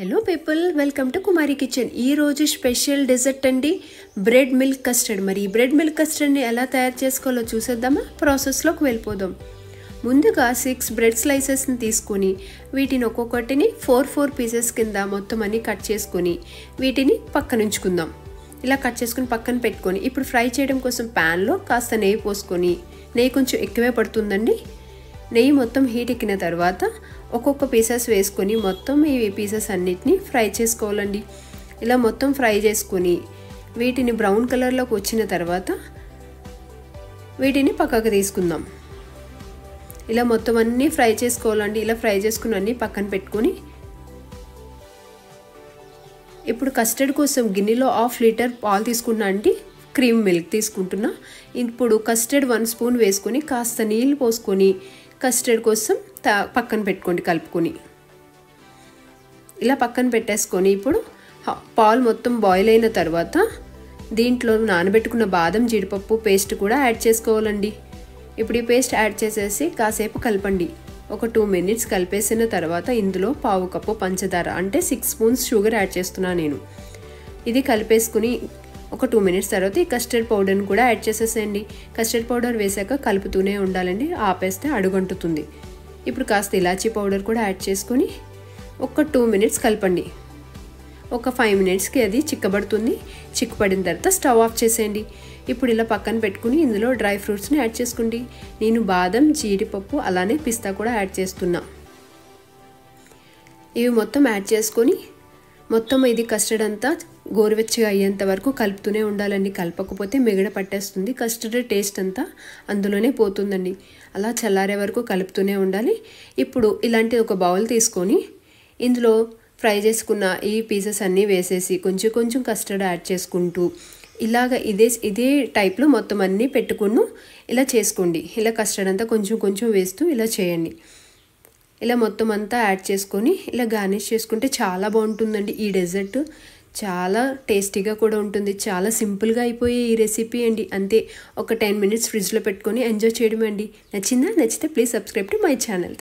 Hello people, welcome to Kumari kitchen. ఈ రోజు special dessert అండి, బ్రెడ్ మిల్క్ కస్టర్డ్. మరి ఈ బ్రెడ్ మిల్క్ కస్టర్డ్ని ఎలా తయారు చేసుకోవాలో చూసేద్దామా? ప్రాసెస్లోకి వెళ్ళిపోదాం. ముందుగా 6 బ్రెడ్ స్లైసెస్ని తీసుకొని వీటిని ఒక్కొక్కటిని 4 పీసెస్ కింద మొత్తం అన్ని కట్ చేసుకొని వీటిని పక్కన ఉంచుకుందాం. ఇలా కట్ చేసుకుని పక్కన పెట్టుకొని ఇప్పుడు ఫ్రై చేయడం కోసం ప్యాన్లో కాస్త నెయ్యి పోసుకొని, నెయ్యి కొంచెం ఎక్కువే పడుతుందండి. నెయ్యి మొత్తం హీట్ ఎక్కిన తర్వాత ఒక్కొక్క పీసెస్ వేసుకొని మొత్తం ఈ పీసెస్ అన్నిటిని ఫ్రై చేసుకోవాలండి. ఇలా మొత్తం ఫ్రై చేసుకొని వీటిని బ్రౌన్ కలర్లోకి వచ్చిన తర్వాత వీటిని పక్కకు తీసుకుందాం. ఇలా మొత్తం అన్నీ ఫ్రై చేసుకోవాలండి. ఇలా ఫ్రై చేసుకుని అన్నీ పక్కన పెట్టుకొని ఇప్పుడు కస్టర్డ్ కోసం గిన్నెలో 1/2 లీటర్ పాలు తీసుకున్నా అండి, క్రీమ్ మిల్క్ తీసుకుంటున్నా. ఇప్పుడు కస్టర్డ్ 1 స్పూన్ వేసుకొని కాస్త నీళ్ళు పోసుకొని కస్టర్డ్ కోసం పక్కన పెట్టుకోండి కలుపుకొని. ఇలా పక్కన పెట్టేసుకొని ఇప్పుడు పాలు మొత్తం బాయిల్ అయిన తర్వాత దీంట్లో నానబెట్టుకున్న బాదం జీడిపప్పు పేస్ట్ కూడా యాడ్ చేసుకోవాలండి. ఇప్పుడు ఈ పేస్ట్ యాడ్ చేసేసి కాసేపు కలపండి. ఒక 2 మినిట్స్ కలిపేసిన తర్వాత ఇందులో 1/2 కప్పు పంచదార అంటే 6 స్పూన్స్ షుగర్ యాడ్ చేస్తున్నాను నేను. ఇది కలిపేసుకుని ఒక 2 మినిట్స్ తర్వాత ఈ కస్టర్డ్ పౌడర్ని కూడా యాడ్ చేసేసేయండి. కస్టర్డ్ పౌడర్ వేసాక కలుపుతూనే ఉండాలండి, ఆపేస్తే అడుగంటుతుంది. ఇప్పుడు కాస్త ఇలాచీ పౌడర్ కూడా యాడ్ చేసుకొని ఒక 2 మినిట్స్ కలపండి. ఒక 5 మినిట్స్కి అది చిక్కబడుతుంది. చిక్కబడిన తర్వాత స్టవ్ ఆఫ్ చేసేయండి. ఇప్పుడు ఇలా పక్కన పెట్టుకుని ఇందులో డ్రై ఫ్రూట్స్ని యాడ్ చేసుకోండి. నేను బాదం జీడిపప్పు అలానే పిస్తా కూడా యాడ్ చేస్తున్నా. ఇవి మొత్తం యాడ్ చేసుకొని మొత్తం ఇది కస్టర్డ్ అంతా గోరువెచ్చగా అయ్యేంత వరకు కలుపుతూనే ఉండాలండి. కలపకపోతే మిగడ పట్టేస్తుంది, కస్టర్డ్ టేస్ట్ అంతా అందులోనే పోతుందండి. అలా చల్లారే వరకు కలుపుతూనే ఉండాలి. ఇప్పుడు ఇలాంటి ఒక బౌల్ తీసుకొని ఇందులో ఫ్రై చేసుకున్న ఈ పీసెస్ అన్నీ వేసేసి కొంచెం కొంచెం కస్టర్డ్ యాడ్ చేసుకుంటూ ఇలాగ ఇదే టైప్లో మొత్తం అన్నీ పెట్టుకుని ఇలా చేసుకోండి. ఇలా కస్టర్డ్ అంతా కొంచెం కొంచెం వేస్తూ ఇలా చేయండి. ఇలా మొత్తం అంతా యాడ్ చేసుకొని ఇలా గార్నిష్ చేసుకుంటే చాలా బాగుంటుందండి. ఈ డెజర్ట్ చాలా టేస్టీగా కూడా ఉంటుంది. చాలా సింపుల్గా అయిపోయే ఈ రెసిపీ అండి. అంతే, ఒక 10 మినిట్స్ ఫ్రిడ్జ్లో పెట్టుకొని ఎంజాయ్ చేయడం అండి. నచ్చిందా? నచ్చితే please subscribe to my channel.